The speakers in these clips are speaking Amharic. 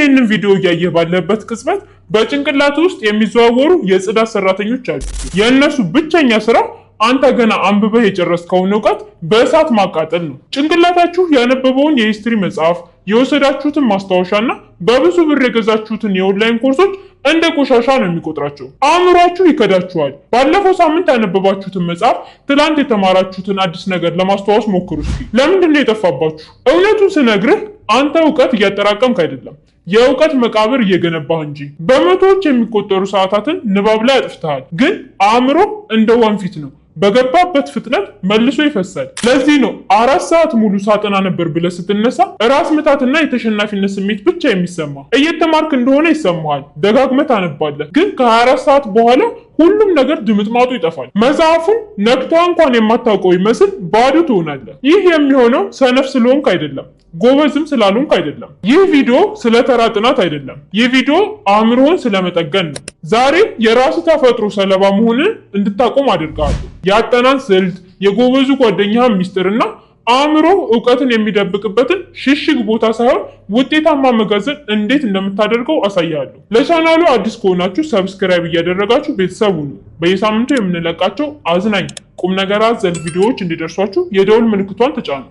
ይህንን ቪዲዮ እያየህ ባለበት ቅጽበት በጭንቅላት ውስጥ የሚዘዋወሩ የጽዳት ሰራተኞች አሉ። የእነሱ ብቸኛ ስራ አንተ ገና አንብበህ የጨረስከውን እውቀት በእሳት ማቃጠል ነው። ጭንቅላታችሁ ያነበበውን የሂስትሪ መጽሐፍ፣ የወሰዳችሁትን ማስታወሻና በብዙ ብር የገዛችሁትን የኦንላይን ኮርሶች እንደ ቆሻሻ ነው የሚቆጥራቸው። አእምሯችሁ ይከዳችኋል። ባለፈው ሳምንት ያነበባችሁትን መጽሐፍ፣ ትላንት የተማራችሁትን አዲስ ነገር ለማስታወስ ሞክሩ እስኪ። ለምንድን ነው የጠፋባችሁ? እውነቱን ስነግርህ አንተ እውቀት እያጠራቀምክ አይደለም፣ የእውቀት መቃብር እየገነባህ እንጂ። በመቶዎች የሚቆጠሩ ሰዓታትን ንባብ ላይ አጥፍተሃል፣ ግን አእምሮ እንደ ወንፊት ነው፣ በገባበት ፍጥነት መልሶ ይፈሳል። ለዚህ ነው 4 ሰዓት ሙሉ ሳጠና ነበር ብለህ ስትነሳ ራስ ምታትና የተሸናፊነት ስሜት ብቻ የሚሰማ። እየተማርክ እንደሆነ ይሰማሃል፣ ደጋግመህ ታነባለህ፣ ግን ከ24 ሰዓት በኋላ ሁሉም ነገር ድምጥማጡ ይጠፋል። መጽሐፉን ነክተህ እንኳን የማታውቀው ይመስል ባዶ ትሆናለህ። ይህ የሚሆነው ሰነፍ ስለሆንክ አይደለም፣ ጎበዝም ስላልሆንክ አይደለም። ይህ ቪዲዮ ስለ ተራ ጥናት አይደለም። ይህ ቪዲዮ አእምሮህን ስለመጠገን ነው። ዛሬ የራስ ተፈጥሮ ሰለባ መሆንን እንድታቆም አድርጋለሁ። የአጠናን ስልት፣ የጎበዙ ጓደኛህን ሚስጥርና አእምሮ እውቀትን የሚደብቅበትን ሽሽግ ቦታ ሳይሆን ውጤታማ መጋዘን እንዴት እንደምታደርገው አሳያለሁ። ለቻናሉ አዲስ ከሆናችሁ ሰብስክራይብ እያደረጋችሁ ቤተሰብ ሁኑ። በየሳምንቱ የምንለቃቸው አዝናኝ ቁም ነገር አዘል ቪዲዮዎች እንዲደርሷችሁ የደውል ምልክቷን ተጫኑ።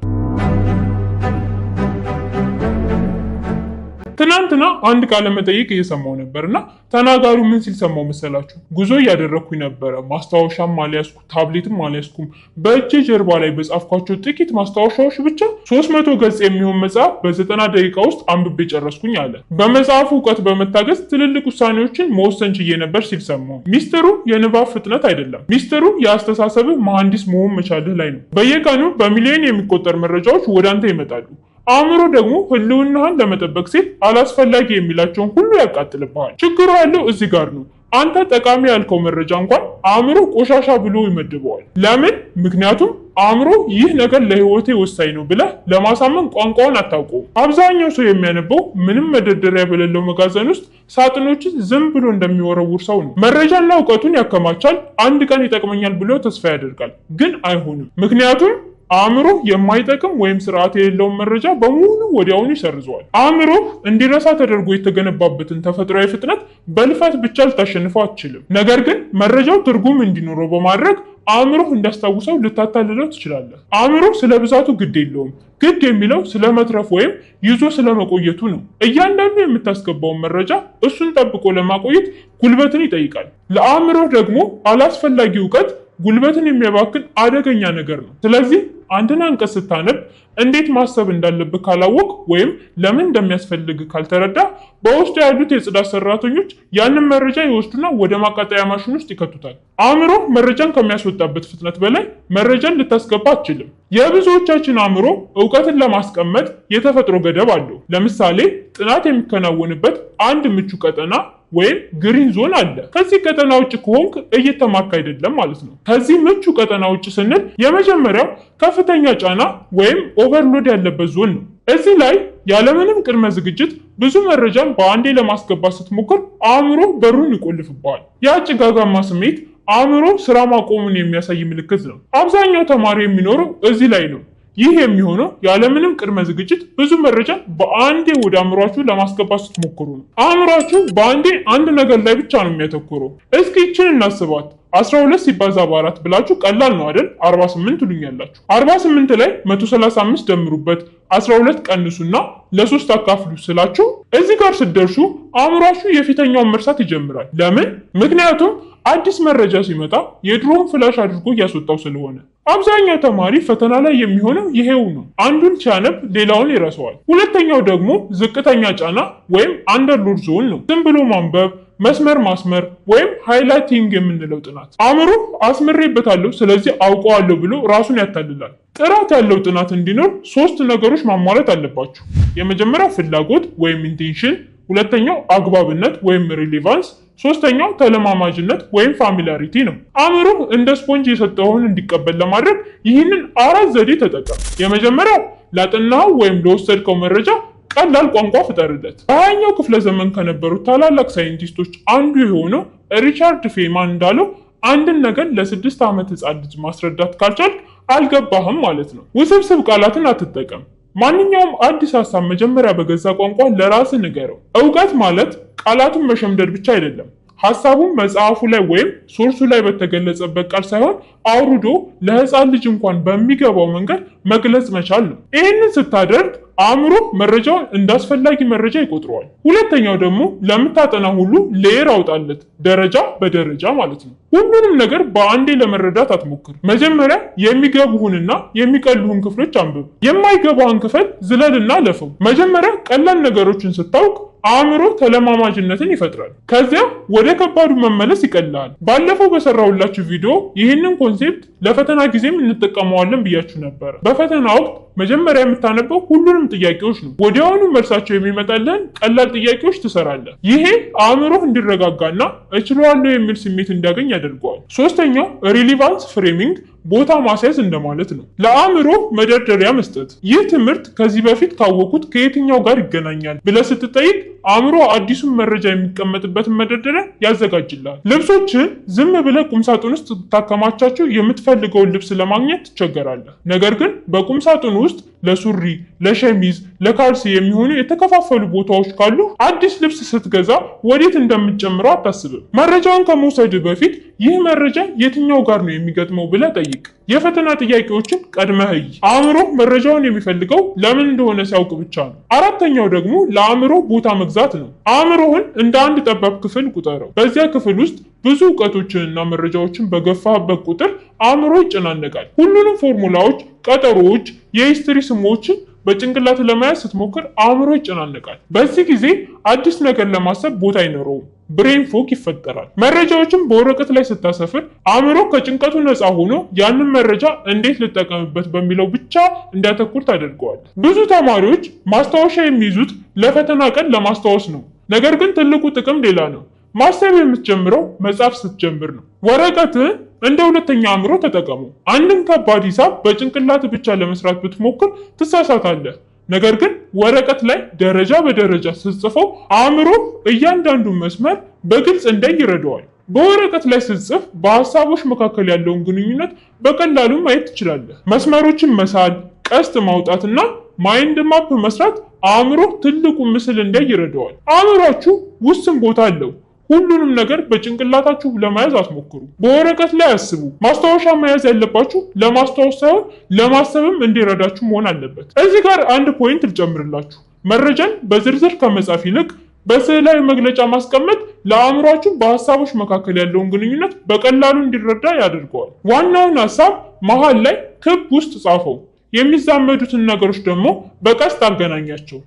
ትናንትና አንድ ቃለ መጠይቅ እየሰማው ነበርና ተናጋሪው ምን ሲል ሰማው መሰላችሁ? ጉዞ እያደረኩኝ ነበረ፣ ማስታወሻም አልያዝኩ፣ ታብሌትም አልያዝኩም። በእጄ ጀርባ ላይ በጻፍኳቸው ጥቂት ማስታወሻዎች ብቻ 300 ገጽ የሚሆን መጽሐፍ በ90 ደቂቃ ውስጥ አንብቤ ጨረስኩኝ አለ። በመጽሐፉ እውቀት በመታገዝ ትልልቅ ውሳኔዎችን መወሰን ችዬ ነበር ሲል ሰማው። ሚስጥሩ የንባብ ፍጥነት አይደለም፣ ሚስጥሩ የአስተሳሰብህ መሐንዲስ መሆን መቻልህ ላይ ነው። በየቀኑ በሚሊዮን የሚቆጠር መረጃዎች ወደ አንተ ይመጣሉ። አእምሮ ደግሞ ህልውናህን ለመጠበቅ ሲል አላስፈላጊ የሚላቸውን ሁሉ ያቃጥልብሃል። ችግሩ ያለው እዚህ ጋር ነው። አንተ ጠቃሚ ያልከው መረጃ እንኳን አእምሮ ቆሻሻ ብሎ ይመድበዋል። ለምን? ምክንያቱም አእምሮ ይህ ነገር ለህይወቴ ወሳኝ ነው ብለህ ለማሳመን ቋንቋውን አታውቀውም። አብዛኛው ሰው የሚያነበው ምንም መደርደሪያ በሌለው መጋዘን ውስጥ ሳጥኖችን ዝም ብሎ እንደሚወረውር ሰው ነው። መረጃና እውቀቱን ያከማቻል፣ አንድ ቀን ይጠቅመኛል ብሎ ተስፋ ያደርጋል፣ ግን አይሆንም። ምክንያቱም አእምሮ የማይጠቅም ወይም ስርዓት የሌለውን መረጃ በሙሉ ወዲያውኑ ይሰርዘዋል። አእምሮ እንዲረሳ ተደርጎ የተገነባበትን ተፈጥሯዊ ፍጥነት በልፋት ብቻ ልታሸንፈው አትችልም። ነገር ግን መረጃው ትርጉም እንዲኖረው በማድረግ አእምሮ እንዲያስታውሰው ልታታልለው ትችላለህ። አእምሮ ስለ ብዛቱ ግድ የለውም። ግድ የሚለው ስለ መትረፍ ወይም ይዞ ስለመቆየቱ ነው። እያንዳንዱ የምታስገባውን መረጃ እሱን ጠብቆ ለማቆየት ጉልበትን ይጠይቃል። ለአእምሮ ደግሞ አላስፈላጊ እውቀት ጉልበትን የሚያባክን አደገኛ ነገር ነው። ስለዚህ አንድን አንቀጽ ስታነብ እንዴት ማሰብ እንዳለብህ ካላወቅ ወይም ለምን እንደሚያስፈልግ ካልተረዳ በውስጡ ያሉት የጽዳት ሰራተኞች ያንን መረጃ ይወስዱና ወደ ማቃጠያ ማሽን ውስጥ ይከቱታል። አእምሮ መረጃን ከሚያስወጣበት ፍጥነት በላይ መረጃን ልታስገባ አትችልም። የብዙዎቻችን አእምሮ እውቀትን ለማስቀመጥ የተፈጥሮ ገደብ አለው። ለምሳሌ ጥናት የሚከናወንበት አንድ ምቹ ቀጠና ወይም ግሪን ዞን አለ። ከዚህ ቀጠና ውጭ ከሆንክ እየተማርክ አይደለም ማለት ነው። ከዚህ ምቹ ቀጠና ውጭ ስንል የመጀመሪያው ከፍተኛ ጫና ወይም ኦቨርሎድ ያለበት ዞን ነው። እዚህ ላይ ያለምንም ቅድመ ዝግጅት ብዙ መረጃን በአንዴ ለማስገባት ስትሞክር አእምሮ በሩን ይቆልፍብሃል። ያ ጭጋጋማ ስሜት አእምሮ ስራ ማቆሙን የሚያሳይ ምልክት ነው። አብዛኛው ተማሪ የሚኖረው እዚህ ላይ ነው። ይህ የሚሆነው ያለምንም ቅድመ ዝግጅት ብዙ መረጃ በአንዴ ወደ አእምሯችሁ ለማስገባት ስትሞክሩ ነው። አእምሯችሁ በአንዴ አንድ ነገር ላይ ብቻ ነው የሚያተኩረው። እስኪ ይችን እናስባት። 12 ሲባዛ በ4 ብላችሁ ቀላል ነው አይደል? 48 ትሉኛላችሁ። 48 ላይ 135 ደምሩበት፣ 12 ቀንሱና ለ3 አካፍሉ ስላችሁ እዚህ ጋር ስትደርሱ አእምሯችሁ የፊተኛውን መርሳት ይጀምራል። ለምን? ምክንያቱም አዲስ መረጃ ሲመጣ የድሮውን ፍላሽ አድርጎ እያስወጣው ስለሆነ። አብዛኛው ተማሪ ፈተና ላይ የሚሆነው ይሄው ነው። አንዱን ሲያነብ ሌላውን ይረሳዋል። ሁለተኛው ደግሞ ዝቅተኛ ጫና ወይም አንደርሎድ ዞን ነው። ዝም ብሎ ማንበብ፣ መስመር ማስመር ወይም ሃይላይቲንግ የምንለው ጥናት። አእምሮ አስምሬበታለሁ ስለዚህ አውቀዋለሁ ብሎ ራሱን ያታልላል። ጥራት ያለው ጥናት እንዲኖር 3 ነገሮች ማሟላት አለባችሁ። የመጀመሪያው ፍላጎት ወይም ኢንቴንሽን፣ ሁለተኛው አግባብነት ወይም ሪሌቫንስ፣ ሶስተኛው ተለማማጅነት ወይም ፋሚሊያሪቲ ነው። አእምሮ እንደ ስፖንጅ የሰጠውን እንዲቀበል ለማድረግ ይህንን 4 ዘዴ ተጠቀም። የመጀመሪያው ላጠናው ወይም ለወሰድከው መረጃ ቀላል ቋንቋ ፍጠርለት። በ20ኛው ክፍለ ዘመን ከነበሩት ታላላቅ ሳይንቲስቶች አንዱ የሆነው ሪቻርድ ፌማን እንዳለው አንድን ነገር ለ6 ዓመት ህፃን ልጅ ማስረዳት ካልቻልክ አልገባህም ማለት ነው። ውስብስብ ቃላትን አትጠቀም። ማንኛውም አዲስ ሀሳብ መጀመሪያ በገዛ ቋንቋ ለራስ ንገረው። እውቀት ማለት ቃላቱን መሸምደድ ብቻ አይደለም። ሀሳቡን መጽሐፉ ላይ ወይም ሶርሱ ላይ በተገለጸበት ቃል ሳይሆን አውርዶ ለህፃን ልጅ እንኳን በሚገባው መንገድ መግለጽ መቻል ነው። ይህንን ስታደርግ አእምሮ መረጃውን እንዳስፈላጊ መረጃ ይቆጥረዋል። ሁለተኛው ደግሞ ለምታጠና ሁሉ ሌየር አውጣለት፣ ደረጃ በደረጃ ማለት ነው። ሁሉንም ነገር በአንዴ ለመረዳት አትሞክር። መጀመሪያ የሚገቡህንና የሚቀሉህን ክፍሎች አንብብ። የማይገባህን ክፍል ዝለልና ለፈው። መጀመሪያ ቀላል ነገሮችን ስታውቅ አእምሮ ተለማማጅነትን ይፈጥራል። ከዚያ ወደ ከባዱ መመለስ ይቀላል። ባለፈው በሰራሁላችሁ ቪዲዮ ይህንን ኮንሴፕት ለፈተና ጊዜም እንጠቀመዋለን ብያችሁ ነበር። በፈተና ወቅት መጀመሪያ የምታነበው ሁሉንም ጥያቄዎች ነው። ወዲያውኑ መልሳቸው የሚመጣልን ቀላል ጥያቄዎች ትሰራለህ። ይሄ አእምሮህ እንዲረጋጋና እችለዋለሁ የሚል ስሜት እንዲያገኝ ያደርገዋል። ሶስተኛው ሪሊቫንስ ፍሬሚንግ ቦታ ማስያዝ እንደማለት ነው። ለአእምሮ መደርደሪያ መስጠት። ይህ ትምህርት ከዚህ በፊት ካወቁት ከየትኛው ጋር ይገናኛል ብለህ ስትጠይቅ አእምሮ አዲሱን መረጃ የሚቀመጥበትን መደርደሪያ ያዘጋጅላል። ልብሶችን ዝም ብለህ ቁምሳጥን ውስጥ ታከማቻቸው የምትፈልገውን ልብስ ለማግኘት ትቸገራለህ። ነገር ግን በቁምሳጥኑ ውስጥ ለሱሪ፣ ለሸሚዝ፣ ለካልሲ የሚሆኑ የተከፋፈሉ ቦታዎች ካሉ አዲስ ልብስ ስትገዛ ወዴት እንደምትጨምረው አታስብም። መረጃውን ከመውሰድ በፊት ይህ መረጃ የትኛው ጋር ነው የሚገጥመው ብለህ ጠይቅ። የፈተና ጥያቄዎችን ቀድመህ እይ። አእምሮ መረጃውን የሚፈልገው ለምን እንደሆነ ሲያውቅ ብቻ ነው። አራተኛው ደግሞ ለአእምሮ ቦታ መግዛት ነው። አእምሮህን እንደ አንድ ጠባብ ክፍል ቁጠረው። በዚያ ክፍል ውስጥ ብዙ እውቀቶችንና መረጃዎችን በገፋበት ቁጥር አእምሮ ይጨናነቃል። ሁሉንም ፎርሙላዎች፣ ቀጠሮዎች፣ የሂስትሪ ስሞችን በጭንቅላት ለመያዝ ስትሞክር አእምሮ ይጨናነቃል። በዚህ ጊዜ አዲስ ነገር ለማሰብ ቦታ አይኖረውም። ብሬን ፎግ ይፈጠራል። መረጃዎችን በወረቀት ላይ ስታሰፍር አእምሮ ከጭንቀቱ ነፃ ሆኖ ያንን መረጃ እንዴት ልጠቀምበት በሚለው ብቻ እንዲያተኩር ታደርገዋል። ብዙ ተማሪዎች ማስታወሻ የሚይዙት ለፈተና ቀን ለማስታወስ ነው። ነገር ግን ትልቁ ጥቅም ሌላ ነው። ማሰብ የምትጀምረው መጻፍ ስትጀምር ነው። ወረቀትህን እንደ ሁለተኛ አእምሮ ተጠቀሙ። አንድን ከባድ ሂሳብ በጭንቅላት ብቻ ለመስራት ብትሞክር ትሳሳታለህ። ነገር ግን ወረቀት ላይ ደረጃ በደረጃ ስትጽፈው አእምሮ እያንዳንዱን መስመር በግልጽ እንዳይ ይረዳዋል። በወረቀት ላይ ስትጽፍ በሀሳቦች መካከል ያለውን ግንኙነት በቀላሉ ማየት ትችላለህ። መስመሮችን መሳል፣ ቀስት ማውጣትና ማይንድ ማፕ መስራት አእምሮ ትልቁ ምስል እንዳይ ይረዳዋል። አእምሯችሁ ውስን ቦታ አለው። ሁሉንም ነገር በጭንቅላታችሁ ለመያዝ አትሞክሩ። በወረቀት ላይ አስቡ። ማስታወሻ መያዝ ያለባችሁ ለማስታወስ ሳይሆን ለማሰብም እንዲረዳችሁ መሆን አለበት። እዚህ ጋር አንድ ፖይንት ልጨምርላችሁ። መረጃን በዝርዝር ከመጻፍ ይልቅ በስዕላዊ መግለጫ ማስቀመጥ ለአእምሯችሁ በሀሳቦች መካከል ያለውን ግንኙነት በቀላሉ እንዲረዳ ያደርገዋል። ዋናውን ሀሳብ መሃል ላይ ክብ ውስጥ ጻፈው። የሚዛመዱትን ነገሮች ደግሞ በቀስት አገናኛቸው።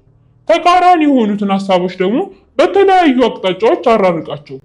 ተቃራኒ የሆኑትን ሀሳቦች ደግሞ በተለያዩ አቅጣጫዎች አራርቃቸው።